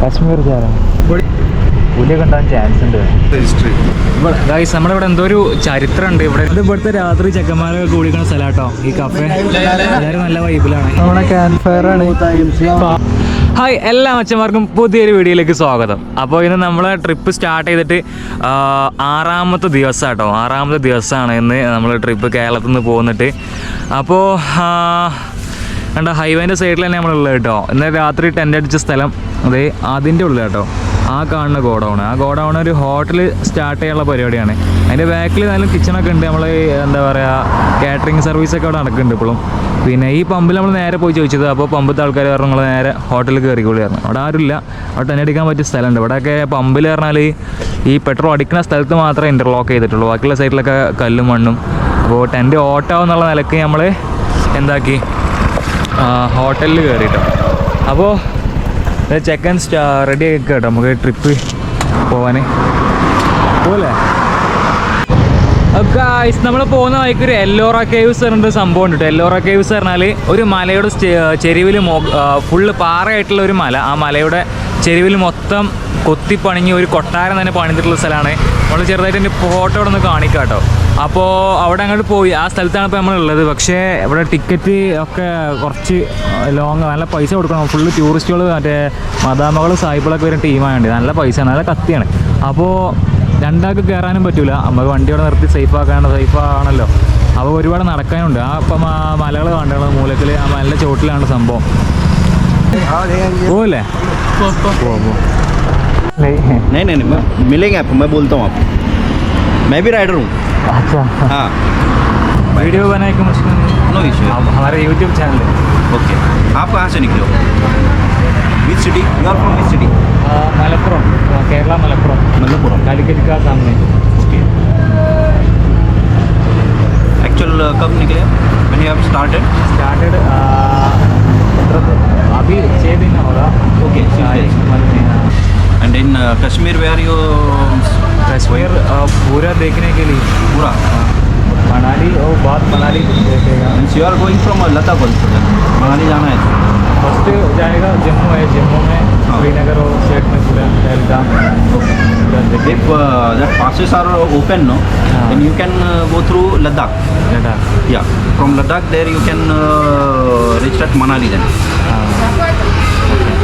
കാശ്മീർ പുലിയൊക്കെ ഉണ്ടാകാൻ ചാൻസ് ഉണ്ട്. ഗൈസ് നമ്മുടെ ഇവിടെ എന്തോ ഒരു ചരിത്രം ഉണ്ട്. ഇവിടെ ഇവിടുത്തെ രാത്രി ചെക്കന്മാരൊക്കെ കൂടിക്കുന്ന സ്ഥലം കേട്ടോ ഈ കഫേ. എല്ലാവരും നല്ല വൈബിലാണ്. നമ്മുടെ ക്യാമ്പ് ഫയർ ആണ്. ഹായ് എല്ലാ അച്ഛന്മാർക്കും പുതിയൊരു വീഡിയോയിലേക്ക് സ്വാഗതം. അപ്പോൾ ഇന്ന് നമ്മൾ ട്രിപ്പ് സ്റ്റാർട്ട് ചെയ്തിട്ട് 6ാമത്തെ ദിവസം കേട്ടോ. 6ാമത്തെ ദിവസമാണ് ഇന്ന് നമ്മൾ ട്രിപ്പ് കേരളത്തിൽ നിന്ന് പോകുന്നിട്ട്. അപ്പോൾ കണ്ട ഹൈവേൻ്റെ സൈഡിൽ തന്നെ നമ്മളുള്ളത് കേട്ടോ. ഇന്നലെ രാത്രി ടെൻ്റ് അടിച്ച സ്ഥലം അതേ അതിൻ്റെ ഉള്ളിൽ കേട്ടോ. ആ കാണുന്ന ഗോഡൗൺ, ആ ഗോഡൗൺ ഒരു ഹോട്ടൽ സ്റ്റാർട്ട് ചെയ്യാനുള്ള പരിപാടിയാണ്. അതിൻ്റെ ബാക്കിൽ നല്ല കിച്ചണൊക്കെ ഉണ്ട്. നമ്മൾ എന്താ പറയുക കാറ്ററിംഗ് സർവീസൊക്കെ അവിടെ നടക്കുന്നുണ്ട് ഇപ്പോഴും. പിന്നെ ഈ പമ്പിൽ നമ്മൾ നേരെ പോയി ചോദിച്ചത്. അപ്പോൾ പമ്പത്തെ ആൾക്കാർ പറഞ്ഞു നിങ്ങൾ നേരെ ഹോട്ടലിൽ കയറിക്കൊള്ളിയായിരുന്നു. അവിടെ ആരുമില്ല, അവിടെ ടെൻ്റ് അടിക്കാൻ പറ്റിയ സ്ഥലമുണ്ട്. ഇവിടെയൊക്കെ പമ്പിൽ പറഞ്ഞാൽ ഈ പെട്രോൾ അടിക്കുന്ന സ്ഥലത്ത് മാത്രമേ ഇൻ്റർലോക്ക് ചെയ്തിട്ടുള്ളൂ. ബാക്കിയുള്ള സൈഡിലൊക്കെ കല്ലും മണ്ണും. അപ്പോൾ ടെൻ്റ് ഓട്ടാവും എന്നുള്ള നിലയ്ക്ക് നമ്മൾ എന്താക്കി ഹോട്ടലിൽ കയറിയിട്ടോ. അപ്പോൾ ചെക്കൻ റെഡി ആക്കി കേട്ടോ നമുക്ക് ട്രിപ്പ് പോവാൻ പോലെ. ഗായ്സ് നമ്മൾ പോകുന്ന വഴിക്ക് ഒരു എല്ലോറ കേവ്സ് പറഞ്ഞിട്ട് സംഭവം ഉണ്ട് കേട്ടോ. എല്ലോറ കേവ്സ് പറഞ്ഞാൽ ഒരു മലയുടെ ചെരുവിൽ ഫുള്ള് പാറയായിട്ടുള്ള ഒരു മല. ആ മലയുടെ ചെരുവിൽ മൊത്തം കൊത്തിപ്പണിഞ്ഞ് ഒരു കൊട്ടാരം തന്നെ പണിതിട്ടുള്ള സ്ഥലമാണ്. നമ്മൾ ചെറുതായിട്ട് എൻ്റെ ഫോട്ടോ ഇവിടെ നിന്ന് കാണിക്കാം കേട്ടോ. അപ്പോൾ അവിടെ അങ്ങോട്ട് പോയി ആ സ്ഥലത്താണ് ഇപ്പോൾ നമ്മളുള്ളത്. പക്ഷേ ഇവിടെ ടിക്കറ്റ് ഒക്കെ കുറച്ച് ലോങ്, നല്ല പൈസ കൊടുക്കണം. ഫുള്ള് ടൂറിസ്റ്റുകൾ മറ്റേ മദാമകൾ സായിപ്പുകളൊക്കെ വരുന്ന ടീമായുണ്ട്. നല്ല പൈസയാണ്, നല്ല കത്തിയാണ്. അപ്പോൾ രണ്ടാൾക്ക് കയറാനും പറ്റില്ല. നമുക്ക് വണ്ടിയോടെ നിർത്തി സേഫ് ആണല്ലോ. അപ്പോൾ ഒരുപാട് നടക്കാനുണ്ട്. ആ ഇപ്പം ആ മലകൾ കണ്ടുള്ള മൂലത്തിൽ ആ മലയുടെ ചോട്ടിലാണ് സംഭവം. പോവല്ലേ? नहीं मिलेंगे आपको, मैं बोलता हूँ आपको, मैं भी राइडर हूँ. अच्छा हाँ, वीडियो बनाने का मुश्किल नहीं. No issue. हमारे यूट्यूब चैनल है. ओके, आप कहाँ से निकले हो? Which city? You are from which city? Malappuram, Kerala Malappuram. Malappuram, Calicut का सामने. ओके. एक्चुअल कब निकले? When you have started? अभी 6 दिन होगा. Okay, 6 days. And in Kashmir, where you? Kashmir पूरा देखने के लिए पूरा. मनाली और बाद मनाली देखेगा. Means you are going from Ladakh also. Manali जाना है. फर्स्ट जाएगा जम्मू है. जम्मू में श्रीनगर और स्टेट में पूरा Pahalgam. If that passes are open, no, then you can go through Ladakh. Yeah, from Ladakh there you can reach at Manali then.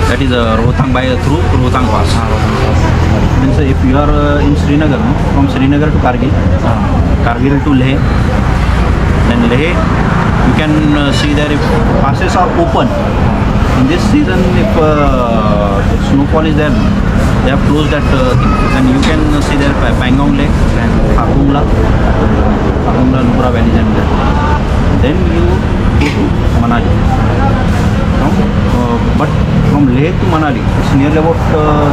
That is Rohtang by through Rohtang Pass. Means if you are in Srinagar, no, from Srinagar to Kargil, Kargil to Leh, then Leh you can see there if passes are open. In this season, if snowfall is there, they have closed that thing. Then you can see there Pangong Lake, Hakungla, Nubra Valley and there. Then you go to Manali. But from Leh to Manali, it's nearly about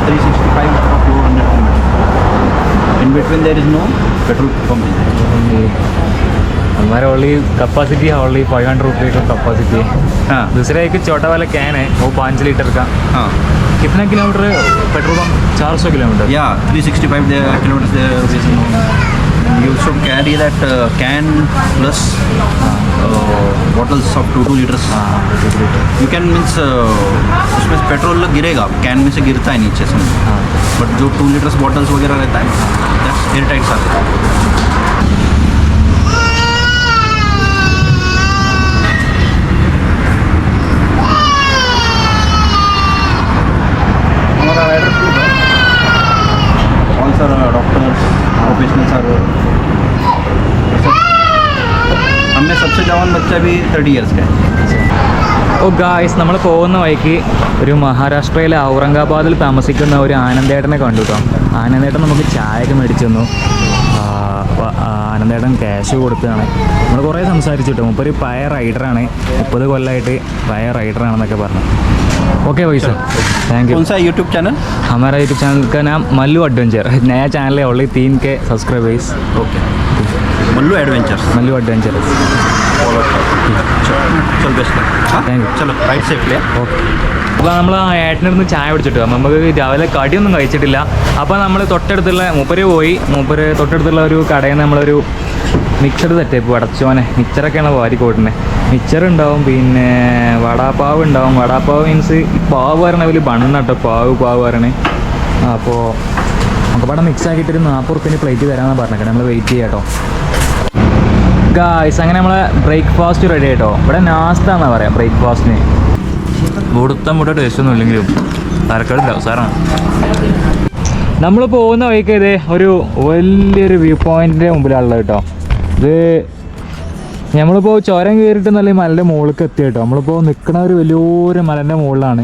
365 or 400 kilometers. In between there is no petrol pump. हमारे only capacity है only 500 रुपये का capacity. हाँ. दूसरा एक छोटा वाला can है वो 5 लीटर का. हाँ. कितना किलोमीटर है petrol pump? 400 kilometre. Yeah, 365 kilometers there is no. You should carry that can plus bottles of 2 liters. You can means उसमें पेट्रोल गिरेगा, कैन में से गिरता है नीचे से. बट जो 2 liters bottles वगैरह रहता है that's airtight सा. हमें सबसे जवान बच्चा भी 30 years का है. ഓ ഗായ്സ് നമ്മൾ പോകുന്ന വഴിക്ക് ഒരു മഹാരാഷ്ട്രയിലെ ഔറംഗാബാദിൽ താമസിക്കുന്ന ഒരു ആനന്ദേട്ടനെ കണ്ടു കേട്ടോ. ആനന്ദേട്ടൻ നമുക്ക് ചായയൊക്കെ മേടിച്ചു തന്നു. ആനന്ദേട്ടൻ ക്യാഷ് കൊടുത്തതാണ്. നമ്മൾ കുറേ സംസാരിച്ചു കേട്ടോ. മുപ്പൊരു പഴയ റൈഡറാണ്, 30 കൊല്ലമായിട്ട് പഴയ റൈഡറാണെന്നൊക്കെ പറഞ്ഞു. ओके भाई सर, थैंक यू. कौन सा यूट्यूब चैनल? हमारा यूट्यूब चैनल का नाम मल्लू एडवेंचर. नया चैनल है, only 3K subscribers. Okay, Mallu adventures. Mallu adventure follow चल बेस्ट. हाँ, थैंक यू. चलो राइट सेफ्ली. ഓക്കെ. അപ്പോൾ നമ്മൾ ആ ഏട്ടനിരുന്ന് ചായ പിടിച്ചിട്ട് നമുക്ക് രാവിലെ കടിയൊന്നും കഴിച്ചിട്ടില്ല. അപ്പോൾ നമ്മൾ തൊട്ടടുത്തുള്ള മൂപ്പര് തൊട്ടടുത്തുള്ള ഒരു കടയിൽ നിന്ന് നമ്മളൊരു മിക്സഡ് സെറ്റപ്പ് വടച്ചോനെ മിക്സറൊക്കെയാണ് വാരിക്കോട്ടുന്നത്. മിക്സർ ഉണ്ടാവും, പിന്നെ വടാപ്പാവ് ഉണ്ടാവും. വടാപ്പാവ് മീൻസ് ഈ പാവ് പറയണ വലിയ ബണ്ണട്ടോ, പാവ് പറയണേ. അപ്പോൾ നമുക്ക് ഇവിടെ മിക്സ് ആക്കിയിട്ടൊരു 40 റുപ്യന് പ്ലേറ്റ് തരാമെന്ന് പറഞ്ഞേക്കാം. നമ്മൾ വെയിറ്റ് ചെയ്യാം കേട്ടോ ഗായ്സ്. അങ്ങനെ നമ്മളെ ബ്രേക്ക്ഫാസ്റ്റ് റെഡി ആയിട്ടോ. ഇവിടെ നാസ്ത എന്നാണ് പറയാം ബ്രേക്ക്ഫാസ്റ്റിന്. കൊടുത്ത മുട്ട ടേസ്റ്റ് ഒന്നും ഇല്ലെങ്കിലും തരക്കടില്ല, സാറാണ്. നമ്മൾ പോകുന്ന വഴിക്ക് ഇതേ ഒരു വലിയൊരു വ്യൂ പോയിന്റിൻ്റെ മുമ്പിലാണുള്ളത് കേട്ടോ. ഇത് നമ്മളിപ്പോൾ ചുരം കയറിയിട്ട് നല്ല മലൻ്റെ മുകളിലേക്ക് എത്തി കേട്ടോ. നമ്മളിപ്പോൾ നിൽക്കുന്ന ഒരു വലിയൊരു മലൻ്റെ മുകളിലാണ്.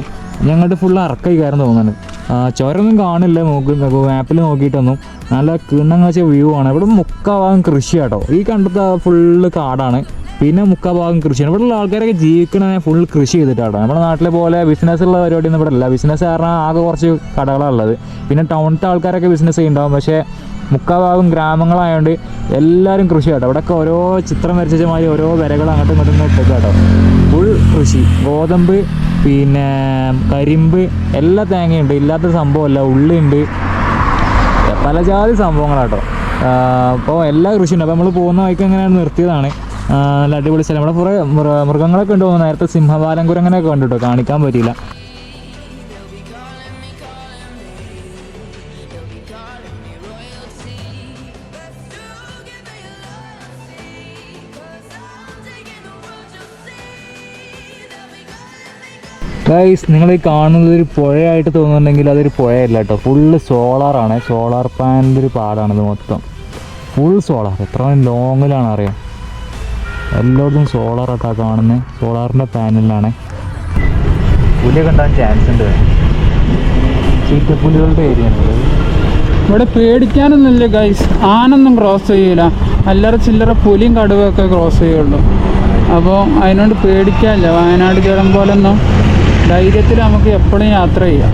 ഞങ്ങളുടെ ഫുള്ള് ഇറക്കായി കയറാൻ തോന്നുന്നുണ്ട്. ചുരമൊന്നും കാണില്ല, മാപ്പിൽ നോക്കിയിട്ടൊന്നും. നല്ല കിണ്ണങ്ങാച്ച വ്യൂ ആണ്. ഇവിടെ മുക്കാഭാഗം കൃഷിയാട്ടോ. ഈ കണ്ടത്തെ ഫുള്ള് കാടാണ്, പിന്നെ മുക്കാഭാഗം കൃഷിയാണ്. ഇവിടെയുള്ള ആൾക്കാരൊക്കെ ജീവിക്കണ ഫുൾ കൃഷി ചെയ്തിട്ടാട്ടോ. നമ്മുടെ നാട്ടിലെ പോലെ ബിസിനസ്സുള്ള പരിപാടിയൊന്നും ഇവിടെ ഇല്ല. ബിസിനസ് കാരണം ആകെ കുറച്ച് കടകളാണ് ഉള്ളത്. പിന്നെ ടൗണിലത്തെ ആൾക്കാരൊക്കെ ബിസിനസ് ചെയ്യുന്നുണ്ടാവും. പക്ഷേ മുക്കാഭാഗം ഗ്രാമങ്ങളായതുകൊണ്ട് എല്ലാവരും കൃഷി കേട്ടോ. ഇവിടെയൊക്കെ ഓരോ ചിത്രം വരച്ച മാതിരി ഓരോ വരകൾ അങ്ങോട്ടും ഇങ്ങോട്ടും ഇട്ടേക്ക് കേട്ടോ. ഫുൾ കൃഷി, ഗോതമ്പ്, പിന്നെ കരിമ്പ്, എല്ലാ തേങ്ങയുണ്ട്. ഇല്ലാത്തൊരു സംഭവമല്ല, ഉള്ളിയുണ്ട്, പല ജാതി സംഭവങ്ങളാട്ടോ. അപ്പോൾ എല്ലാ കൃഷിയുണ്ട്. അപ്പോൾ നമ്മൾ പോകുന്ന വഴിക്ക് എങ്ങനെയാണ് നിർത്തിയതാണ്. നല്ല അടിപൊളി സ്ഥലം. ഇവിടെ കുറേ മൃഗങ്ങളൊക്കെ ഉണ്ട് തോന്നുന്നു. നേരത്തെ സിംഹവാലം കുരങ്ങനെയൊക്കെ ഉണ്ട് കേട്ടോ, കാണിക്കാൻ പറ്റിയില്ല. ഗൈസ്, നിങ്ങൾ ഈ കാണുന്നത് ഒരു പുഴയായിട്ട് തോന്നുന്നുണ്ടെങ്കിൽ അതൊരു പുഴയല്ല കേട്ടോ. ഫുള്ള് സോളാറാണ്. സോളാർ പാനലിൻ്റെ ഒരു പാടാണിത് മൊത്തം. Full solar. എത്ര ലോങ്ങിലാണ് അറിയാം. എല്ലായിടത്തും സോളാറായിട്ടാണ് കാണുന്നത്. സോളാറിൻ്റെ പാനലിലാണ്. പുലിയൊക്കെ ഉണ്ടാകാൻ ചാൻസ് ഉണ്ട്. ചീറ്റപ്പുലികളുടെ ഏരിയ ഉണ്ട് ഇവിടെ. പേടിക്കാനൊന്നുമില്ല ഗൈസ്. ആനൊന്നും ക്രോസ് ചെയ്യില്ല. അല്ലറ ചില്ലറ പുലിയും കടുവയൊക്കെ ക്രോസ് ചെയ്യുള്ളൂ. അപ്പോൾ അതിനോട് പേടിക്കാനില്ല. വയനാട് ചുരം പോലൊന്നും ധൈര്യത്തിൽ നമുക്ക് എപ്പോഴും യാത്ര ചെയ്യാം.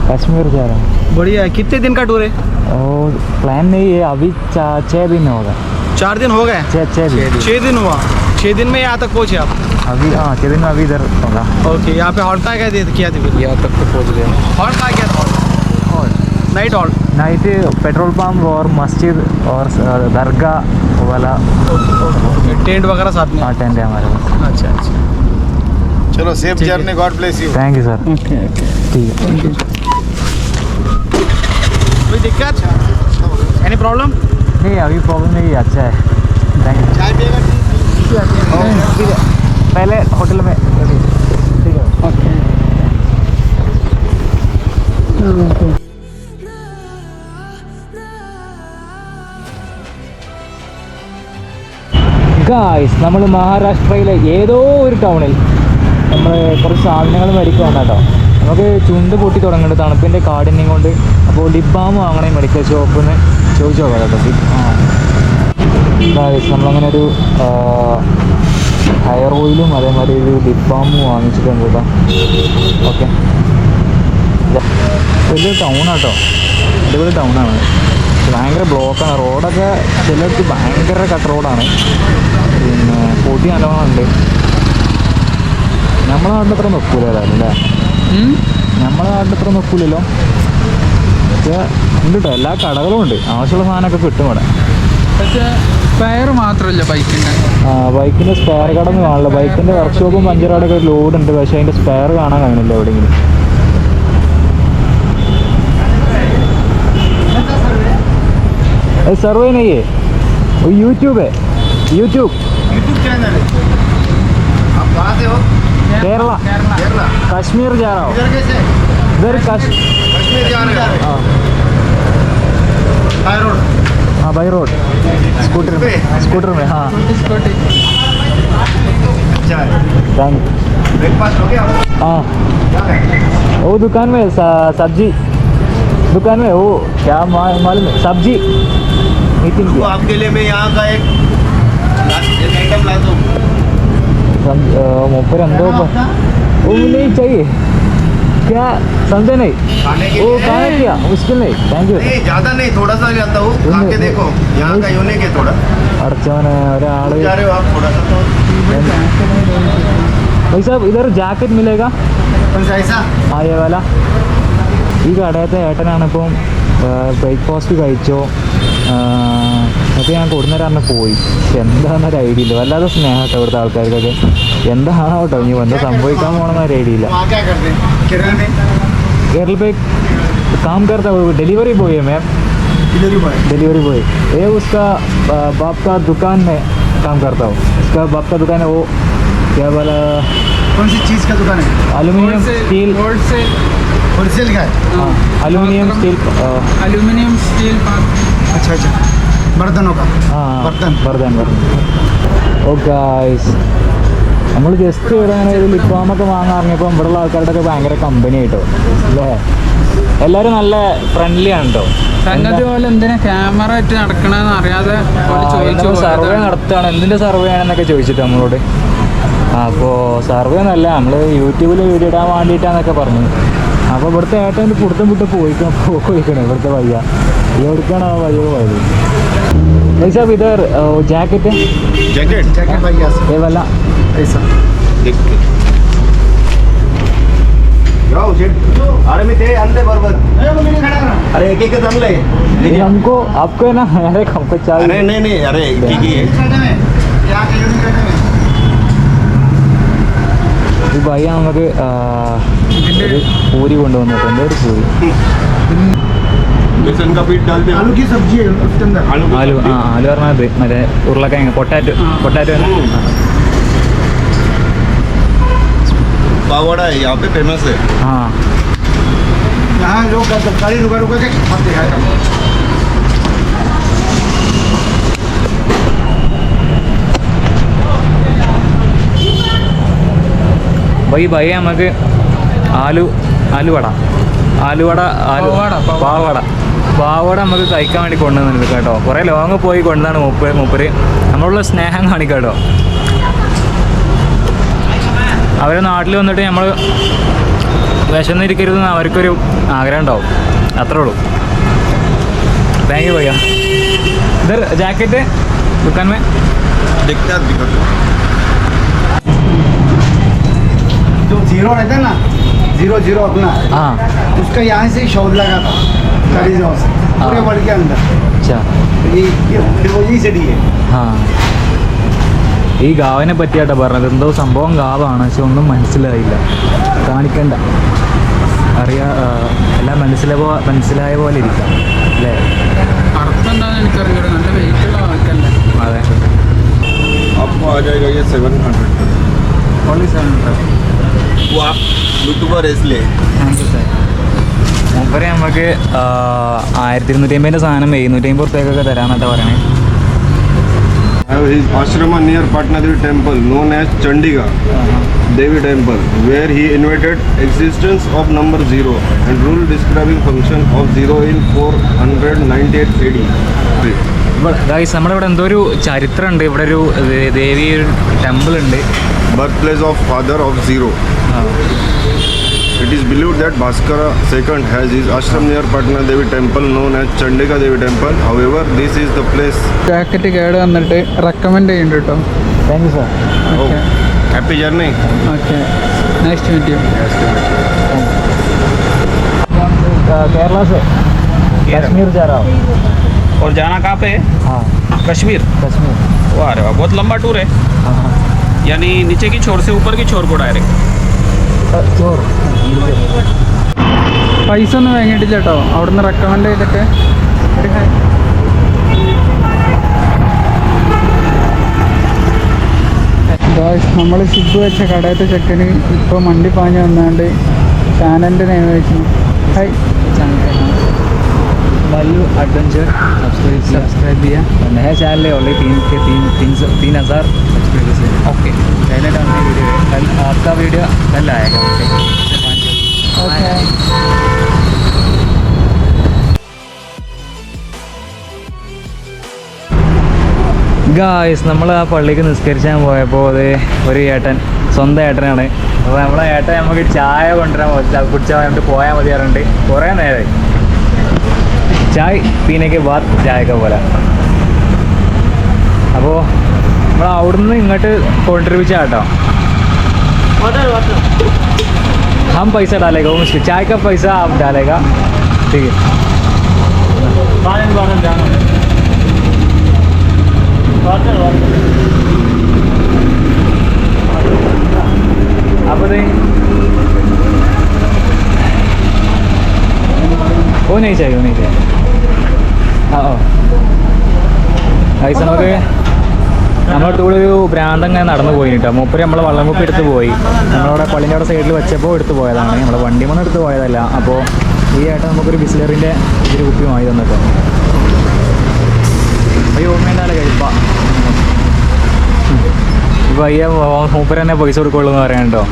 कश्मीर जा रहा हूँ. बढ़िया है. कितने दिन का टूर है? और प्लान नहीं है अभी. 6 दिन होगा. 4 दिन हो गए? 6 दिन हुआ. 6 दिन में यहाँ तक पहुँचे आप? अभी 6 दिन में अभी इधर होगा. ओके. यहाँ पे हॉल्ट क्या किया था? यहाँ तक तो पहुँच गए. हॉल्ट क्या किया था? Night halt. Night petrol pump और मस्जिद और दरगाह वाला. टेंट वगैरह साथ में? हाँ, टेंट है हमारे पास. अच्छा. चलो safe journey. God bless you. Thank you sir. Okay okay. ठीक है. कोई दिक्कत? Any problem? नहीं, अभी प्रॉब्लम नहीं है. अच्छा है. Thank you. चाय पिएगा? ठीक है. पहले होटल में. ठीक है. ഓക്കെ. ഗായ്സ്, നമ്മൾ മഹാരാഷ്ട്രയിലെ ഏതോ ഒരു ടൗണിൽ നമ്മൾ കുറച്ച് സാധനങ്ങൾ മേടിക്കുകയാണ് കേട്ടോ. നമുക്ക് ചുണ്ട് പൊട്ടി തുടങ്ങുന്നുണ്ട് തണുപ്പിൻ്റെ കാഠിന്യം കൊണ്ട്. അപ്പോൾ ലിപ് ബാം വാങ്ങണേ മെഡിക്കൽ ഷോപ്പിൽ നിന്ന് ചോദിച്ചു നോക്കാം കേട്ടോ. ഗായ്സ്, നമ്മളങ്ങനെ ഒരു ഹെയർ ഓയിലും അതേമാതിരി ഒരു ലിപ് ബാമും വാങ്ങിച്ചിട്ടുണ്ട് കേട്ടോ. ഓക്കെ. വലിയ ടൗണാട്ടോ, അടിപൊളി ടൗണാണ്. ഭയങ്കര ബ്ലോക്കാണ്. റോഡൊക്കെ ചിലർക്ക് ഭയങ്കര കട്ട് റോഡാണ്. പിന്നെ പൊടി നല്ലോണം ഉണ്ട്. നമ്മളെ നാട്ടിൽ അത്ര നോക്കൂല അല്ലേ? നമ്മളെ നാട്ടിൽ അത്ര നോക്കൂലല്ലോ. പക്ഷേ ഉണ്ട് കേട്ടോ, എല്ലാ കടകളും ഉണ്ട്. ആവശ്യമുള്ള സാധനമൊക്കെ കിട്ടും ഇവിടെ. പക്ഷേ സ്പെയർ മാത്രമല്ല ബൈക്കിൻ്റെ. ബൈക്കിൻ്റെ സ്പെയർ കടന്ന് കാണില്ല. ബൈക്കിൻ്റെ വർക്ക്ഷോപ്പും പഞ്ചറാടൊക്കെ ഒരു ലോഡുണ്ട്. പക്ഷേ അതിൻ്റെ സ്പെയർ കാണാൻ കഴിയുന്നില്ല എവിടെയെങ്കിലും. सर्वे नहीं है, वो यूट्यूब है. यूट्यूब चैनल है. आप कहाँ से हो? केरला. केरला. कश्मीर जा रहा हूँ. इधर कैसे? इधर कश्मीर जा रहे हो? हाँ. By road. हाँ, बाई रोड. स्कूटर में. हाँ. अच्छा है. Thank you. ब्रेकफास्ट हो गया? हाँ, क्या खाएंगे? वो दुकान में सब्जी दुकान में. वो क्या मालूम है? सब्जी मीटिंग तो आपके लिए मैं यहाँ का एक आइटम लाता हूँ. मुँह एंदो वो नहीं चाहिए क्या? समझे नहीं? खाने के वो लिए कहाँ किया? मुश्किल नहीं. Thank you. नहीं ज़्यादा नहीं, थोड़ा सा लाता हूँ. खा के देखो. यहाँ का यूनिक है थोड़ा. अड़चन ഒരാൾ. जा रहे हो आप? थोड़ा सा तो भाई साहब, इधर जैकेट मिलेगा? कौन सा ऐसा? हाँ, ये वाला. ഈ കടയത്തെ ഏട്ടനാണ് ഇപ്പം ബ്രേക്ക്ഫാസ്റ്റ് കഴിച്ചോ എന്നിട്ട് ഞാൻ കൊടുന്നേരം പോയി. എന്താണെന്നൊരു ഐഡിയ ഇല്ല. വല്ലാതെ സ്നേഹം കേട്ടോ ഇവിടുത്തെ ആൾക്കാർക്കൊക്കെ. എന്താണോ കേട്ടോ ഇനി എന്താ സംഭവിക്കാൻ പോകണമെന്നൊരു ഐഡിയ ഇല്ല. वहाँ क्या करते हैं केरल में? केरल पे काम करता है, डिलीवरी बॉय है ma'am. Delivery boy. Delivery boy ये उसका बाप का दुकान में काम करता हूँ. उसका बाप का दुकान है, वो क्या बोला, कौन सी चीज़ का दुकान है? Aluminium steel. होलसेल होलसेल का है। हाँ एल्यूमिनियम स्टील. അലുമിനിയം സ്റ്റീൽ अच्छा अच्छा बर्तनों का। हाँ बर्तन। ബർദൻ. ഓ ഗായ്സ്, നമ്മൾ ജസ്റ്റ് ഇവിടെ അങ്ങനെ ഒരു ലിപ് ബാമൊക്കെ വാങ്ങാൻ ഇറങ്ങിയപ്പോൾ ഇവിടെയുള്ള ആൾക്കാരുടെ ഒക്കെ ഭയങ്കര കമ്പനി ആയിട്ടോ അല്ലേ. എല്ലാവരും നല്ല ഫ്രണ്ട്ലി ആണ് കേട്ടോ. സംഗതി പോലെ എന്തിനാ ക്യാമറ ആയിട്ട് നടക്കണമെന്ന് അറിയാതെ ചോദിച്ചു സർവേ നടത്തുകയാണ്, എന്തിൻ്റെ സർവേ ആണെന്നൊക്കെ ചോദിച്ചിട്ട് നമ്മളോട്. അപ്പോൾ സർവേ ഒന്നല്ല, നമ്മൾ യൂട്യൂബിൽ വീഡിയോ ഇടാൻ വേണ്ടിയിട്ടാന്നൊക്കെ പറഞ്ഞു. അപ്പോൾ ഇവിടുത്തെ ഏട്ടൻ്റെ പുറത്തും വിട്ട് പോയിക്കണം ഇവിടുത്തെ വയ്യ. എവിടേക്കാണ് ആ വയ്യ പോയത്? ऐसा इधर जैकेट है जैकेट जैकेट भाई ऐसा ये वाला ऐसा देख के जाओ जेट अरे मैं ते अंदर बराबर अरे एक एक आणले ये हमको आपको है ना, अरे हमको चाहिए. अरे नहीं नहीं अरे ठीक है क्या के यूनिट करते हैं ഈ ഭയ്യ നമുക്ക് ഒരു പൂരി കൊണ്ടുവന്നിട്ടുണ്ട്. ഒരു പൂരി बेसन का पीठ डालते आलू की सब्जी है उसके अंदर ആലു. ആ ആലു പറഞ്ഞത് മറ്റേ ഉരുളക്കിഴങ്ങ് പൊട്ടാറ്റോ. पावड़ा है यहाँ पे फेमस है ആ यहाँ लोग तरकारी रुका रुका के खाते हैं ഭയ്യ നമുക്ക് ആലുവട പാവട നമുക്ക് കഴിക്കാൻ വേണ്ടി കൊണ്ടുവന്നിട്ടുണ്ട് കേട്ടോ. കുറേ ലോങ് പോയി കൊണ്ടാണ് മൂപ്പര് നമ്മളുള്ള സ്നേഹം കാണിക്കാം കേട്ടോ. അവരെ നാട്ടിൽ വന്നിട്ട് നമ്മൾ വിശന്നിരിക്കരുതെന്ന് അവർക്കൊരു ആഗ്രഹം ഉണ്ടാവും, അത്രേ ഉള്ളൂ. താങ്ക് യു ഭയ്യ. ഇതർ ജാക്കറ്റ് ദുക്കാൻ മേ देखते हैं दिक्कत जो जीरो रहता है ना जीरो जीरो अपना हाँ उसका यहाँ से ही शोध लगा था कड़ी जाओ से पूरे वर्ल्ड के अंदर अच्छा तो ये फिर वो यही सिटी है ആ ഈ ഗാവിനെ പറ്റിയാട്ടോ പറഞ്ഞത്. എന്തോ സംഭവം ഗാവാണ്, പക്ഷെ ഒന്നും മനസ്സിലായില്ല. കാണിക്കണ്ട, എല്ലാം മനസ്സിലായ പോലെ ഇരിക്കാം അല്ലേ. അർത്ഥം എന്താണെന്ന് എനിക്കറിയില്ല. നല്ല വെയിറ്റുള്ള വാക്കല്ലേ. അതെ. आपको आ जाएगा ये 700 ഓൺലി 700. वो आप यूट्यूबर है इसलिए താങ്ക് യു സാർ. മൂപ്പരെ നമുക്ക് 1250 സാധനം 750 റുപ്യക്കൊക്കെ തരാമെന്നൊക്കെ പറയണേ. have his ashrama near Patna Devi temple known as Chandiga Devi temple where he invented existence of number 0 and rule describing function of 0 in 498 AD. Guys നമ്മുടെ ഇവിടെ എന്തോ ഒരു ചരിത്രമുണ്ട്. ഇവിടെ ഒരു ദേവി ഒരു ടെമ്പിൾ ഉണ്ട്. Birthplace of father of 0. It is believed that Bhaskara II has his ashram near Patna Devi temple known as Chandiga Devi temple. However, this is the place. Jacket കേട് വന്നിട്ട് റെക്കമെൻഡ് ചെയ്യുന്നുണ്ട് കേട്ടോ. Thank you sir. Okay Happy journey. Okay nice to meet you. Kerala से कश्मीर जा रहा हूँ. और जाना कहाँ पे है? हाँ कश्मीर. कश्मीर. वाह अरे वाह, बहुत लंबा टूर है. हाँ यानी नीचे की छोर से ऊपर की छोर को डायरेक्ट. ചോറ്. പൈസ ഒന്നും വാങ്ങിയിട്ടില്ല കേട്ടോ. അവിടുന്ന് റെക്കമെൻഡ് ചെയ്തിട്ട് നമ്മൾ ഷിപ്പ് വെച്ച കടയത്തെ ചെക്കന് ഇപ്പോൾ മണ്ടി പാഞ്ഞ് വന്നാണ്ട് ചാനലിൻ്റെ നെയിം വെച്ചു. ഹായ് वालू एडवेंचर സബ്സ്ക്രൈബ് ചെയ്യാം. नया चैनल है ओनली 3,000 सब्सक्राइबर्स है. ഓക്കെ पहले डालने वीडियो है कल, आपका वीडियो कल आएगा. ഓക്കെ ഗായ്സ് നമ്മൾ ആ പള്ളിക്ക് നിസ്കരിച്ചാൻ പോയപ്പോൾ അത് ഒരു ഏട്ടൻ, സ്വന്തം ഏട്ടനാണ്. അപ്പോൾ നമ്മളെ ഏട്ടൻ നമുക്ക് ചായ കൊണ്ടുവരാൻ കുടിച്ചാൽ വേണ്ടിട്ട് പോയാൽ മതി പറഞ്ഞിട്ട് കുറേ നേരമായി. ചായ് പീനയ്ക്ക് ബാത് ചായക്ക പോലെ. അപ്പോൾ നമ്മൾ അവിടുന്ന് ഇങ്ങോട്ട് കോൺട്രിബ്യൂട്ട് കേട്ടോ. हम पैसा डालेगा, वो मुश्किल चाय का पैसा आप डालेगा. ठीक है. അപ്പോൾ वो नहीं चाहिए हाँ ഐസ് നമുക്ക് നമ്മളടുത്ത് കൂടെ ഒരു ഭ്രാന്തങ്ങനെ നടന്നു പോയി കേട്ടോ. മൂപ്പര് നമ്മളെ വള്ളം കുപ്പി എടുത്ത് പോയി. നമ്മളവിടെ പള്ളിൻ്റെ അവിടെ സൈഡിൽ വെച്ചപ്പോൾ എടുത്ത് പോയതാണ്. നമ്മളെ വണ്ടി വന്ന് എടുത്ത് പോയതല്ല. അപ്പോൾ ഈ ആയിട്ട് നമുക്കൊരു ബിസ്ലറിൻ്റെ ഇതിൽ കുപ്പി വാങ്ങി തന്നിട്ടോ. അയ്യോ ഓർമ്മയില്ലാതെ കഴിപ്പ ഇപ്പോൾ അയ്യ മൂപ്പര് തന്നെ പൈസ കൊടുക്കുള്ളൂ എന്ന് പറയാൻ കേട്ടോ.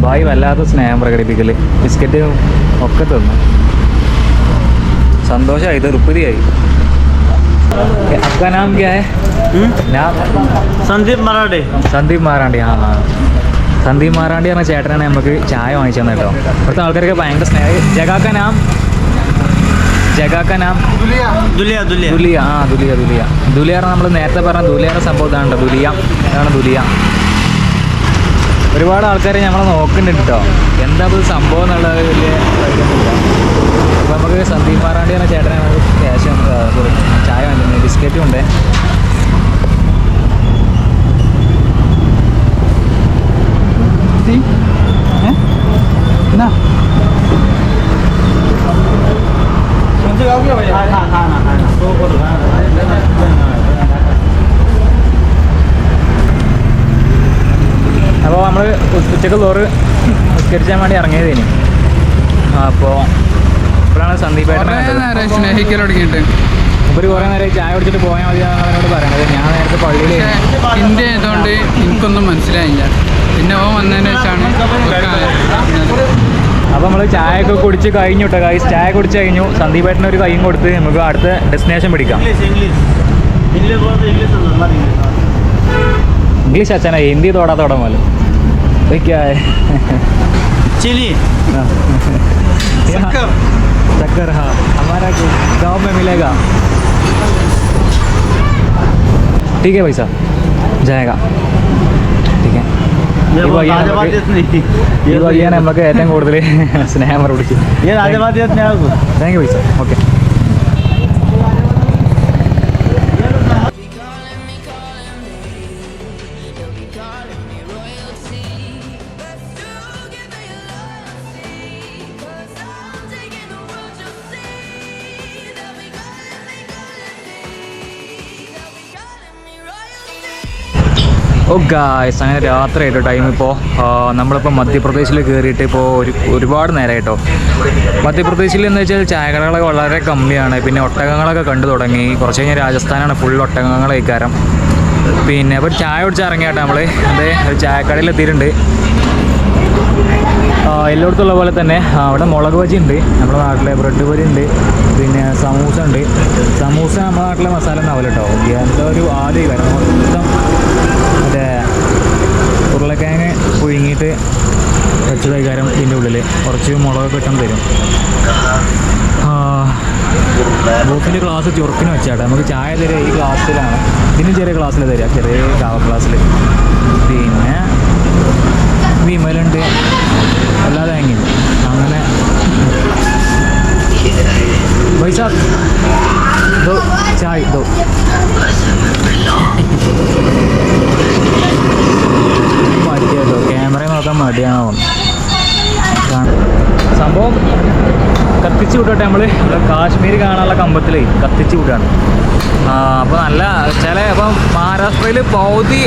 ഭായി വല്ലാത്ത സ്നേഹം പ്രകടിപ്പിക്കല്. ബിസ്ക്കറ്റ് ഒക്കെ തന്നു. സന്തോഷമായി, തൃപ്തിയായി. आपका नाम क्या है? नाम संदीप मराठे. സന്ദീപ് മാറാണ്ടി. ആ സന്ദീപ് മാറാണ്ടി പറഞ്ഞ ചേട്ടനാണ് നമുക്ക് ചായ വാങ്ങിച്ചു തന്നെ കേട്ടോ. ഇവിടുത്തെ ആൾക്കാരൊക്കെ ഭയങ്കര സ്നേഹം. ജഗാക്ക നാം ദുലിയ. ആ ദുലിയ നമ്മൾ നേരത്തെ പറഞ്ഞ ദുലിയുടെ സംഭവം ഇതാണ്. ദുലിയ അതാണ് ദുലിയ. ഒരുപാട് ആൾക്കാർ നമ്മളെ നോക്കുന്നുണ്ട് കേട്ടോ. എന്താ ഇത് സംഭവം എന്നുള്ളത് വലിയ കാര്യമൊന്നുമില്ല. അപ്പോൾ നമുക്ക് സന്ദീപ് മാറാണ്ടി പറഞ്ഞ ചേട്ടനെ നമുക്ക് ക്യാഷ് ചായ വാങ്ങിക്കുന്നത്. ബിസ്ക്കറ്റും ഉണ്ട്. എന്നാ അപ്പോൾ നമ്മൾ ഉച്ചക്ക് ചോറ് നിസ്കരിച്ചാൻ വേണ്ടി ഇറങ്ങിയതേനി. അപ്പോൾ ഇപ്പോഴാണ് സന്ദീപേട്ടനെ സ്നേഹിക്കൽ തുടങ്ങിയിട്ട്. ഒരു കുറേ നേരം ചായ കുടിച്ചിട്ട് പോയാൽ മതി എന്നാണ് അവരോട് പറയണത്. ഞാൻ നേരത്തെ പള്ളിയിൽ ഇന്ത്യ ആയതുകൊണ്ട് എനിക്കൊന്നും മനസ്സിലായില്ല. പിന്നെ ഓ വന്നതിന് ശേഷമാണ്. അപ്പോൾ നമ്മൾ ചായയൊക്കെ കുടിച്ച് കഴിഞ്ഞു കേട്ടോ ഗൈസ്. ചായ കുടിച്ച് കഴിഞ്ഞു. സന്ദീപേട്ടന് ഒരു കൈയും കൊടുത്ത് നമുക്ക് അടുത്ത ഡെസ്റ്റിനേഷൻ പിടിക്കാം. इंग्लिश अच्छा ना, हिंदी थोड़ा थोड़ा मालूम. तो क्या है? चिली. शक्कर हाँ, हमारा गांव में मिलेगा. ठीक है भाई साहब, जाएगा. ठीक है. ഈ വഴിയാണ് നമുക്ക് ഏറ്റവും കൂടുതൽ സ്നേഹം പ്രകടിപ്പിച്ചു. താങ്ക് യു ഭായി സാർ. ഓക്കെ. ഓ ഗായ്സ്, അങ്ങനെ രാത്രി ആയിട്ടോ ടൈം. ഇപ്പോൾ നമ്മളിപ്പോൾ മധ്യപ്രദേശിൽ കയറിയിട്ട് ഇപ്പോൾ ഒരുപാട് നേരമായിട്ടോ. മധ്യപ്രദേശിൽ എന്ന് വെച്ചാൽ ചായക്കടകളൊക്കെ വളരെ കമ്മിയാണ്. പിന്നെ ഒട്ടകങ്ങളൊക്കെ കണ്ടു തുടങ്ങി. കുറച്ച് കഴിഞ്ഞാൽ രാജസ്ഥാനാണ്, ഫുൾ ഒട്ടകങ്ങൾ കഴിക്കാരം. പിന്നെ അപ്പോൾ ചായ കുടിച്ച് ഇറങ്ങിയാട്ടോ നമ്മൾ. അതെ, ഒരു ചായക്കടയിൽ എത്തിയിട്ടുണ്ട്. എല്ലായിടത്തും ഉള്ള പോലെ തന്നെ അവിടെ മുളക് ബജി ഉണ്ട്, നമ്മുടെ നാട്ടിലെ ബ്രെഡ് പൊരി ഉണ്ട്, പിന്നെ സമൂസ ഉണ്ട്. സമൂസ നമ്മുടെ നാട്ടിലെ മസാല ഉണ്ടാവില്ല കേട്ടോ. എന്താ ഒരു ആദ്യം കാര്യം മൊത്തം മറ്റേ ഉരുളക്കിഴങ്ങ് പുഴുങ്ങിയിട്ട് വെച്ചതായി കാരം. ഇതിൻ്റെ ഉള്ളിൽ കുറച്ച് മുളകൊക്കെ ഇട്ടും തരും. ബോക്കിൻ്റെ ഗ്ലാസ് ചുറുക്കിന് വെച്ചാട്ടെ. നമുക്ക് ചായ തരിക ഈ ഗ്ലാസ്സിലാണ്. ഇതിനും ചെറിയ ഗ്ലാസ്സിൽ തരിക, ചെറിയ കാവ ഗ്ലാസ്സിൽ. പിന്നെ വിമലുണ്ട്, എല്ലാ തേങ്ങയും അങ്ങനെ. പൈസ ദോ ചായ ദോ. മടിയാട്ടോ, ക്യാമറ നോക്കാൻ മടിയാണോ സംഭവം. കത്തിച്ച് വിട്ടോട്ടെ നമ്മൾ കാശ്മീർ കാണാനുള്ള കമ്പത്തിൽ കത്തിച്ച് വിടുകയാണ്. അപ്പോൾ നല്ല ചില ഇപ്പം മഹാരാഷ്ട്രയിൽ പൗതി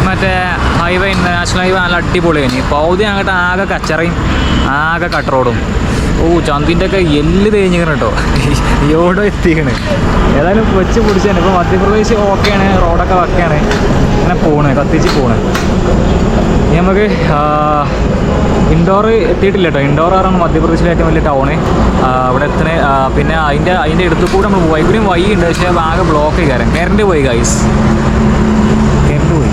മറ്റേ ഹൈവേ, നാഷണൽ ഹൈവേ നല്ല അടിപൊളിയാണ്. പൗതി അങ്ങോട്ട് ആകെ കച്ചറയും ആകെ കട്ട് റോഡും. ഓ ചന്തിൻ്റെ ഒക്കെ എല്ല് തേഞ്ഞിക്കണം കേട്ടോ. എവിടെ എത്തിക്കണ്. ഏതായാലും വെച്ച് പിടിച്ചാണ്. ഇപ്പോൾ മധ്യപ്രദേശ് ഓക്കെയാണ്, റോഡൊക്കെ ഓക്കെയാണ്. അങ്ങനെ പോണ്, കത്തിച്ച് പോണ്. ഇനി നമുക്ക് ഇൻഡോർ എത്തിയിട്ടില്ല കേട്ടോ. ഇൻഡോർ ആണ് മധ്യപ്രദേശിലെ ഏറ്റവും വലിയ ടൗണ്. അവിടെ എത്തണേ. പിന്നെ അതിൻ്റെ അടുത്ത് കൂടെ നമ്മൾ പോയി. ഇവിടെയും വഴി ഉണ്ട്, പക്ഷേ ആകെ ബ്ലോക്ക് കയറാൻ. കറണ്ട് പോയി ഗൈസ്, കറണ്ട് പോയി.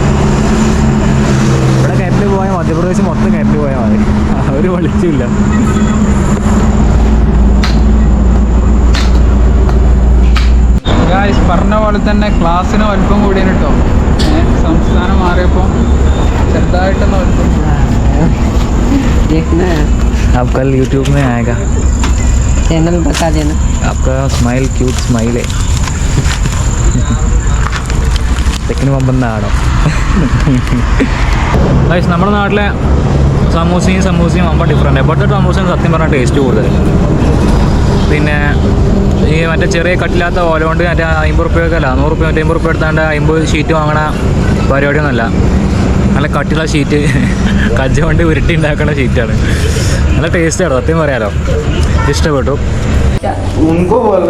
ഇവിടെ കറണ്ട് പോയാൽ മധ്യപ്രദേശ് മൊത്തം കറണ്ട് പോയാൽ മതി, ഒരു വെളിച്ചമില്ല. ഗായ്സ് പറഞ്ഞ പോലെ തന്നെ ക്ലാസ്സിന് വലുപ്പം കൂടിയാണ് കേട്ടോ. സംസ്ഥാനം മാറിയപ്പോൾ ചെറുതായിട്ടൊന്ന് വലുപ്പം. अब कल YouTube में आएगा. चैनल बता देना। आपका स्माइल क्यूट स्माइल है തെക്കിന് പമ്പെന്ന ആടോ. ഗൈസ് നമ്മുടെ നാട്ടിലെ സമൂസയും അമ്പ ഡിഫറെൻ്റ്. ഇവിടുത്തെ സമൂസയും സത്യം പറഞ്ഞാൽ ടേസ്റ്റ് കൂടുതൽ. പിന്നെ ഈ മറ്റേ ചെറിയ കട്ടില്ലാത്ത ഓല കൊണ്ട് മറ്റേ 50 റുപ്യക്കല്ല 100 റുപ്യ 150 റുപ്യ എടുത്താണ്ട് 50 ഷീറ്റ് വാങ്ങണ പരിപാടിയൊന്നുമല്ല. നല്ല കട്ടിയുള്ള ഷീറ്റ് കജ്ജ കൊണ്ട് ഉരുട്ടി ഉണ്ടാക്കുന്ന ഷീറ്റാണ്. നല്ല ടേസ്റ്റാണ് സത്യം പറയാലോ. ഇഷ്ടപ്പെട്ടു. ഗൂഗിൾ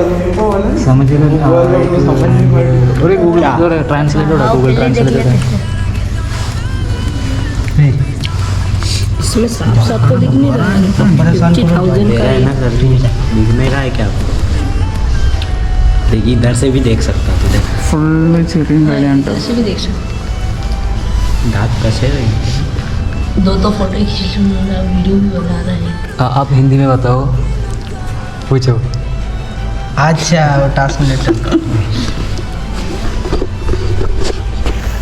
ട്രാൻസ്ലേറ്റർ इसमें साफ साफ तो दिख नहीं रहा है। 50,000 का है ना सर, दिख नहीं रहा है क्या? देखिए इधर से भी देख सकता तो देख ഫുള്ള് ചെറിയ കളിയാണ്. ऐसे भी देख सकते। दांत कैसे दो तो फोटो खींच रहा, वीडियो भी बना रहा है। आप हिंदी में बताओ, पूछो. अच्छा वो ट्रांसलेटर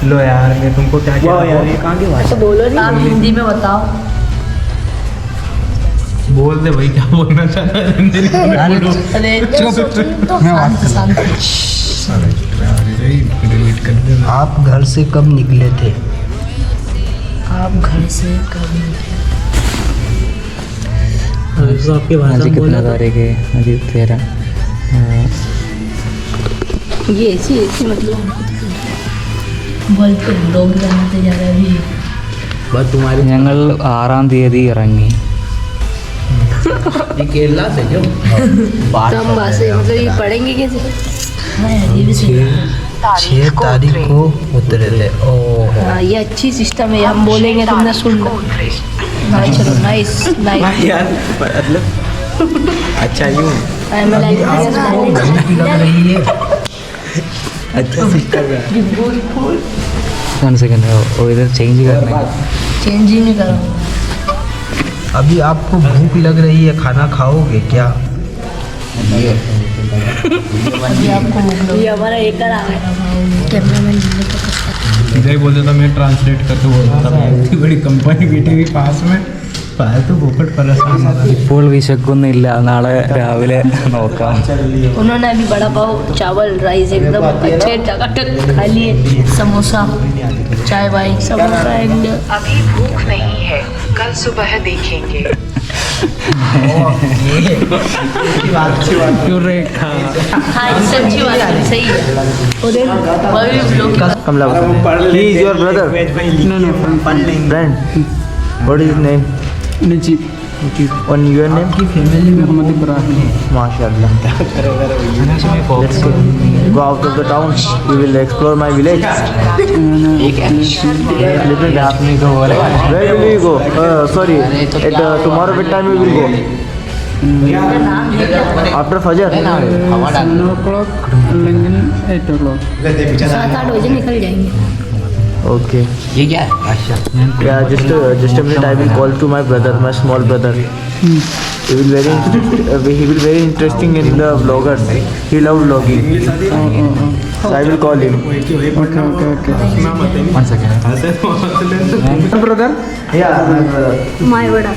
लो यार मैं तुमको क्या अच्छा बोलो नहीं, आप हिंदी में बताओ. बोल दे भाई क्या बोलना चाह रहा है हिंदी में. अरे आप घर से कब निकले थे? आप घर से कब निकले? आपके अजी कितना तारीख है? अजी 13. ये ऐसी मतलब बोल तो लोग बनाते जा रहे अभी. बस तुम्हारे ഞങ്ങൾ 6-ാം തീയതി ഇറങ്ങി. केरला से क्यों? कम से मतलब ये पढ़ेंगे कैसे? हाँ यार ये भी सही है. 6 तारीख को उतरे थे. ओह हाँ ये अच्छी सिस्टम है, हम बोलेंगे तुमने सुन लो. हाँ चलो नाइस नाइस. यार मतलब अच्छा यूँ आई एम लाइक अच्छा सिस्टम है. 1 सेकंड वो इधर चेंज करना है. चेंज ही नहीं करूँगा. अभी आपको भूख लग रही है, खाना खाओगे क्या? अभी आपको ये हमारा एक आ गया कैमरामैन इधर बोलते तो मैं ट्रांसलेट करके बोलता था. इतनी बड़ी कंपनी बैठी हुई पास में फालतू फोकट परेशान हो रहा है. ഇപ്പോൾ വിശക്കൊന്നുമില്ല, നാളെ രാവിലെ നോക്കാം. उन्होंने अभी बड़ा पाव चावल राइस एकदम अच्छे टकाटक खा लिए. समोसा चाय वाय सब हो रहा है. अभी भूख नहीं है, कल सुबह देखेंगे. हाँ इससे अच्छी बात है, सही है. वही लोग He is your brother. No, Friend. What is his name? Najeeb On your name? Mohammad Ibrahim. MashaAllah. Let's go out of the town. We will explore my village. Little happening to Where will we go? Sorry. At tomorrow what time we will go? After Fajr? 7 അല്ലെങ്കിൽ 8 o'clock. 7-8 बजे निकल जाएंगे. Okay. ये क्या है? अच्छा Yeah, just a minute. I will call to my brother, my small brother. He will very interesting in the vloggers. He love vlogging. So I will call him. Okay. 1 second. Brother? Yeah, my brother. My बड़ा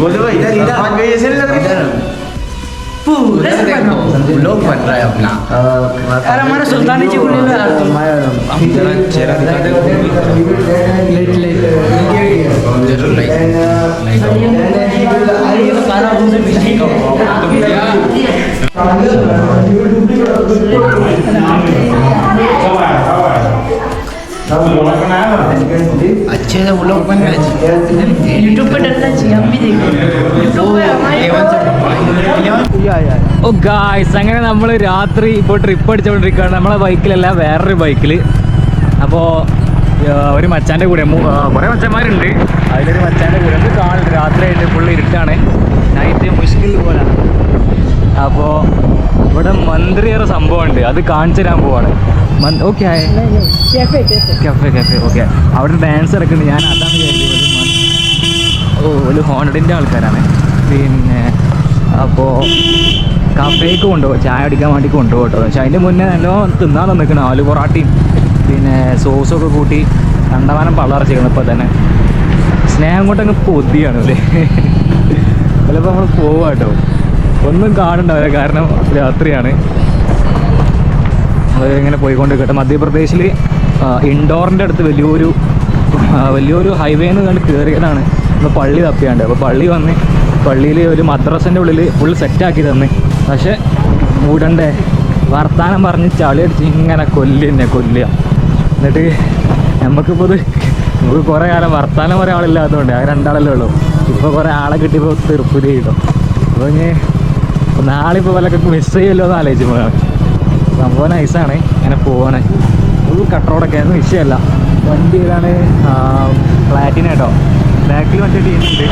बोलो इधर ऐसे लग रहा है. लोग बन रहा है अपना. अरे हमारा सुल्तानी जी बोले ना जरा चेहरा दिखा दे. अच्छे से वो लोग बन रहे हैं. यूट्यूब पे डलना चाहिए, हम भी देखें. यूट्यूब पे हमारे ഓ ഗായ്സ്, അങ്ങനെ നമ്മൾ രാത്രി ഇപ്പോൾ ട്രിപ്പ് അടിച്ചുകൊണ്ടിരിക്കുകയാണ്. നമ്മളെ ബൈക്കിലല്ല, വേറൊരു ബൈക്കിൽ. അപ്പോൾ ഒരു മച്ചാൻ്റെ കൂടെ കുറേ മച്ചന്മാരുണ്ട്. അതിലൊരു മച്ചാൻ്റെ കൂടെ ഒന്ന് കാണില്ല. രാത്രിയായിട്ട് ഫുള്ള് ഇരുട്ടാണ്, നൈറ്റ് മുഷ്കിൽ പോലാണ്. അപ്പോൾ ഇവിടെ മന്ത്രിയേറെ സംഭവമുണ്ട്, അത് കാണിച്ചു തരാൻ പോവാണ്. Okay cafe okay. അവിടെ ഡാൻസ് നടക്കുന്നുണ്ട്. ഞാൻ അതാണ് വിചാരിച്ചത്. ഒരു ഹോണ്ടഡിൻ്റെ ആൾക്കാരാണ്. പിന്നെ അപ്പോൾ കഫേക്ക് കൊണ്ടുപോകും, ചായ അടിക്കാൻ വേണ്ടി കൊണ്ടുപോകും കേട്ടോ. പക്ഷെ അതിൻ്റെ മുന്നേ നല്ലോണം തിന്നാൻ നിൽക്കണം. ആലു പൊറാട്ടയും പിന്നെ സോസൊക്കെ കൂട്ടി കണ്ടമാനം പള്ളറച്ചിരിക്കണം ഇപ്പോൾ തന്നെ. ഞാൻ അങ്ങോട്ടങ്ങ് പൊതിയാണ് അല്ലേ. ചിലപ്പോൾ നമ്മൾ പോവാ കേട്ടോ, ഒന്നും കാണണ്ടാവില്ല കാരണം രാത്രിയാണ്. അത് ഇങ്ങനെ പോയിക്കൊണ്ട് കേട്ടോ. മധ്യപ്രദേശിൽ ഇൻഡോറിൻ്റെ അടുത്ത് വലിയൊരു ഹൈവേന്ന് കണ്ട് കയറിയതാണ്. നമ്മൾ പള്ളി തപ്പിയാണ്ട്. അപ്പോൾ പള്ളി വന്ന് പള്ളിയിൽ ഒരു മദ്രസൻ്റെ ഉള്ളിൽ ഫുൾ സെറ്റാക്കി തന്ന്. പക്ഷേ മൂടണ്ടേ, വർത്താനം പറഞ്ഞ് ചളി അടിച്ച് ഇങ്ങനെ കൊല്ലുക. എന്നിട്ട് നമുക്ക് കുറേ കാലം വർത്താനം കുറേ ആളില്ലാത്തതുകൊണ്ട്, ആ 2 ആളല്ലേ ഉള്ളൂ. ഇപ്പോൾ കുറേ ആളെ കിട്ടിയപ്പോൾ തീർപ്പുതി കിട്ടും. അപ്പോൾ ഇനി നാളിപ്പോൾ വല്ലൊക്കെ മിസ് ചെയ്യുമല്ലോ എന്ന് ആലോചിച്ച് പോകാം. സംഭവം നൈസാണ്, ഇങ്ങനെ പോവാണ്. ഒരു കട്ടറോടൊക്കെ ഒന്നും വിഷയമല്ല. വണ്ടി ഏതാണ്, പ്ലാറ്റിന കേട്ടോ. ബാക്കിൽ മറ്റേ ടീമുണ്ട്.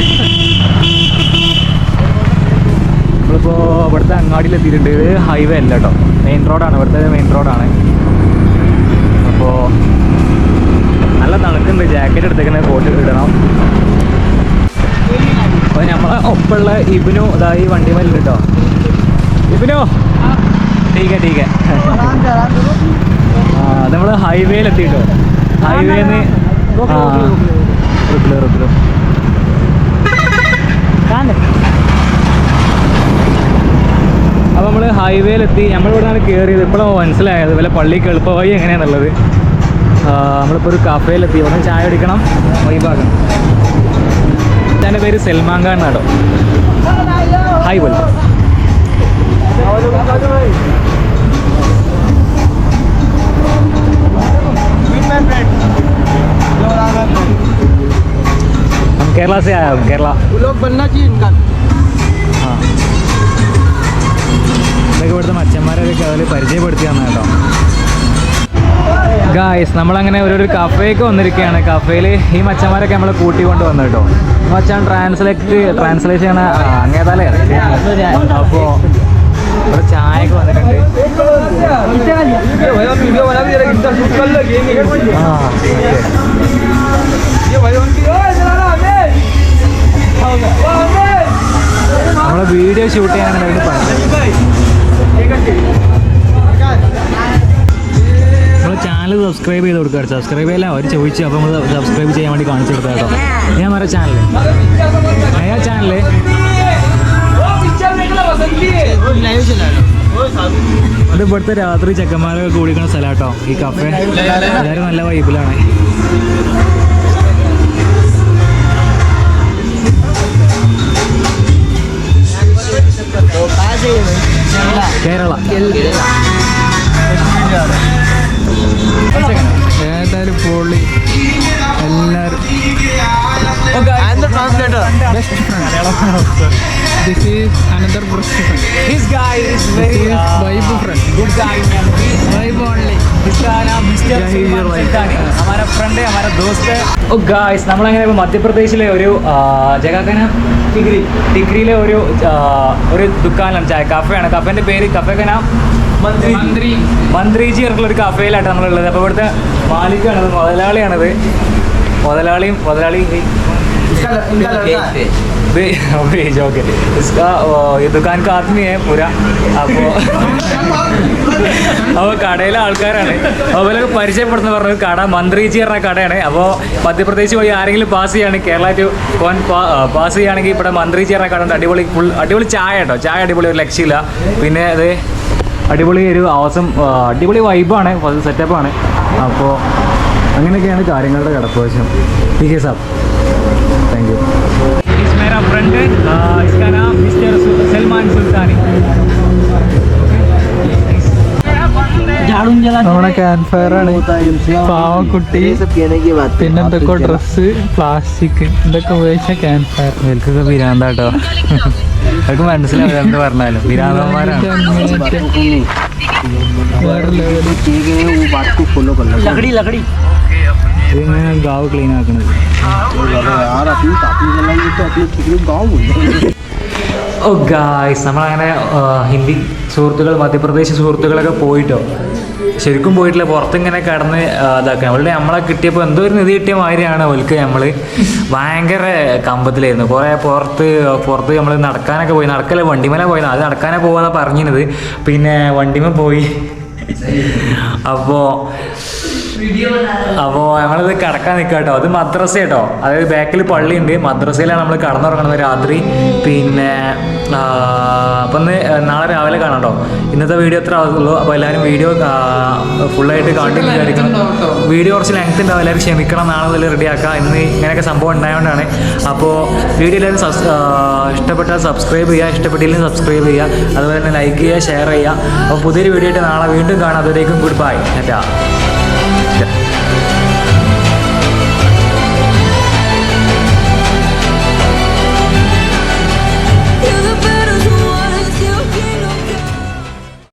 നമ്മളിപ്പോൾ ഇവിടുത്തെ അങ്ങാടിയിലെത്തിയിട്ടുണ്ട്. ഇത് ഹൈവേ അല്ല കേട്ടോ, മെയിൻ റോഡാണ്. ഇവിടുത്തെ മെയിൻ റോഡാണ്. അപ്പോൾ നല്ല തണുക്കുണ്ട്. ജാക്കറ്റ് എടുത്തേക്കുന്നത്, കോട്ട് ഇടണം. അപ്പോൾ നമ്മളെ ഒപ്പമുള്ള ഇബിനു ഇതാ ഈ വണ്ടി മേലുണ്ട് കേട്ടോ. ഇബിനു ടീക്കെ നമ്മൾ ഹൈവേയിലെത്തിയിട്ടോ. ഹൈവേന്ന് റുക്കിലോ അപ്പോൾ നമ്മൾ ഹൈവേയിലെത്തി. നമ്മളിവിടെ നിന്നാണ് കയറിയത്. ഇപ്പോഴാണ് മനസ്സിലായത് വല്ല പള്ളിക്ക് എളുപ്പമായി എങ്ങനെയാണെന്നുള്ളത്. നമ്മളിപ്പോൾ ഒരു കഫേയിലെത്തി. ഇവിടെ ചായ കുടിക്കണം, വൈബാക്കണം. എൻ്റെ പേര് സൽമാൻ ഖാൻ എന്നാട്ടോ. Hi welcome. केरला से आया हूँ, केरला. लोग बनना चाहिए इनका. हाँ, ഇതൊക്കെ ഇവിടുത്തെ മച്ചന്മാരൊക്കെ അതിൽ പരിചയപ്പെടുത്തി തന്ന കേട്ടോ. ഗായ്സ്, നമ്മളങ്ങനെ ഒരു കഫേക്ക് വന്നിരിക്കുകയാണ്. കഫേയിൽ ഈ മച്ചന്മാരൊക്കെ നമ്മളെ കൂട്ടിക്കൊണ്ട് വന്നു കേട്ടോ. മച്ചാൻ ട്രാൻസ്ലേഷൻ അങ്ങേതാലേ. അപ്പോൾ ഇവിടെ ചായയൊക്കെ വന്നിട്ടുണ്ട്. നമ്മളെ വീഡിയോ ഷൂട്ട് ചെയ്യാനാണ് വേണ്ടി പറഞ്ഞത്. നമ്മൾ ചാനൽ സബ്സ്ക്രൈബ് ചെയ്ത് കൊടുക്കുക. സബ്സ്ക്രൈബ് ചെയ്യില്ല അവർ ചോദിച്ചു. അപ്പോൾ നമ്മൾ സബ്സ്ക്രൈബ് ചെയ്യാൻ വേണ്ടി കാണിച്ചു കൊടുത്താൽ കേട്ടോ. ഞാൻ മറ ചാനൽ നയാ ചാനൽ അത് ഇവിടുത്തെ രാത്രി ചെക്കന്മാരൊക്കെ കൂടിക്കുന്ന സ്ഥലം കേട്ടോ ഈ കഫേ. എല്ലാവരും നല്ല വൈബിലാണ്. കേരള ഏതായാലും പൊളി. എല്ലാവരും best friend. This is another best friend. This guy is very vibe friend. good guy. Vibe only. इसका नाम मिस्टर सुलेमान सुल्तानी, हमारा फ्रेंड है, हमारा दोस्त है. ഓ ഗായ്സ്, നമ്മളങ്ങനെ ഇപ്പോൾ മധ്യപ്രദേശിലെ ഒരു ജഗാക്കന ടിഗ്രിയിലെ ഒരു ദുക്കാനാണ്, ചായ കഫേയാണ്. കഫേൻ്റെ പേര് കഫേക്ക് നാം മന്ത്രിജി പറഞ്ഞുള്ളൊരു കഫേയിലായിട്ടാണ് നമ്മളുള്ളത്. അപ്പോൾ ഇവിടുത്തെ മാലിക്കാണത്, മുതലാളിയാണത്. മുതലാളി ओके, इसका ये दुकान का आदमी है पूरा. അപ്പോൾ കടയിലെ ആൾക്കാരാണ്. അതുപോലെ പരിചയപ്പെടുന്ന പറഞ്ഞത് കട മന്ത്രിജി പറഞ്ഞ കടയാണ്. അപ്പോൾ മധ്യപ്രദേശ് വഴി ആരെങ്കിലും പാസ് ചെയ്യുകയാണെങ്കിൽ, കേരള ടു പാസ് ചെയ്യുകയാണെങ്കിൽ ഇവിടെ മന്ത്രിജി പറഞ്ഞ കട ഉണ്ട്. അടിപൊളി ചായ കേട്ടോ. ചായ അടിപൊളി, ഒരു ലക്ഷ്യമില്ല. പിന്നെ അത് അടിപൊളി ഒരു അടിപൊളി വൈബാണ്, സെറ്റപ്പാണ്. അപ്പോൾ അങ്ങനെയൊക്കെയാണ് കാര്യങ്ങളുടെ കിടപ്പുവശം. ठीक है साहब, थैंक यू. इस मेरा फ्रेंड है, इसका नाम मिस्टर सलमान सुल्तानी. നമ്മുടെ ക്യാമ്പ് ഫയർ ആണ്. പാവക്കുട്ടി, പിന്നെ എന്തൊക്കെ ഡ്രസ്സ്, പ്ലാസ്റ്റിക്, ഇതൊക്കെ ഉപയോഗിച്ച ക്യാമ്പ് ഫയർ. ഇവർക്കൊക്കെ പിരാന്താട്ടോ. അവർക്ക് മനസ്സിലാവില്ല എന്ത് പറഞ്ഞാലും. പിരാന്തന്മാരാണ്. വേറെ ലെവല്. ഇതിങ്ങനെ ഗാവ് ക്ലീൻ ആക്കുന്നത്. ഓ ഗായ്സ്, നമ്മളങ്ങനെ ഹിന്ദി സുഹൃത്തുക്കൾ, മധ്യപ്രദേശ് സുഹൃത്തുക്കളൊക്കെ പോയിട്ടോ. ശരിക്കും പോയിട്ടില്ല, പുറത്തിങ്ങനെ കിടന്ന് ഇതാക്കുക. നമ്മളെ കിട്ടിയപ്പോൾ എന്തോ ഒരു നിധി കിട്ടിയ മാതിരിയാണ് അവർക്ക്. നമ്മൾ ഭയങ്കര കമ്പത്തിലായിരുന്നു. കുറേ പുറത്ത് നമ്മൾ നടക്കാനൊക്കെ പോയി. നടക്കല്ലേ, വണ്ടിമേലെ പോയിരുന്നു. അത് നടക്കാനേ പോകാമെന്നാണ് പറഞ്ഞിരുന്നത്. പിന്നെ വണ്ടിമേ പോയി. അപ്പോൾ അപ്പോൾ ഞങ്ങളിത് കിടക്കാൻ നിൽക്കുക കേട്ടോ. അത് മദ്രസ കേട്ടോ, അതായത് ബാക്കിൽ പള്ളിയുണ്ട്, മദ്രസയിലാണ് നമ്മൾ കടന്നുറങ്ങുന്നത് രാത്രി. പിന്നെ അപ്പം നാളെ രാവിലെ കാണാം കേട്ടോ. ഇന്നത്തെ വീഡിയോ എത്ര ആവുള്ളൂ. അപ്പോൾ എല്ലാവരും വീഡിയോ ഫുള്ളായിട്ട് കണ്ടിന്യൂ വിചാരിക്കണം. വീഡിയോ കുറച്ച് ലെങ്ത് ഉണ്ടാവും, എല്ലാവരും ക്ഷമിക്കണം. നാളെ മുതൽ റെഡിയാക്കാം. ഇന്ന് ഇങ്ങനെയൊക്കെ സംഭവം ഉണ്ടായതുകൊണ്ടാണ്. അപ്പോൾ വീഡിയോ എല്ലാവരും ഇഷ്ടപ്പെട്ടാൽ സബ്സ്ക്രൈബ് ചെയ്യുക, ഇഷ്ടപ്പെട്ടില്ലെങ്കിൽ സബ്സ്ക്രൈബ് ചെയ്യുക, അതുപോലെ തന്നെ ലൈക്ക് ചെയ്യുക, ഷെയർ ചെയ്യുക. അപ്പോൾ പുതിയൊരു വീഡിയോ ആയിട്ട് നാളെ വീണ്ടും കാണാം. അതുവരേക്കും ഗുഡ് ബൈ.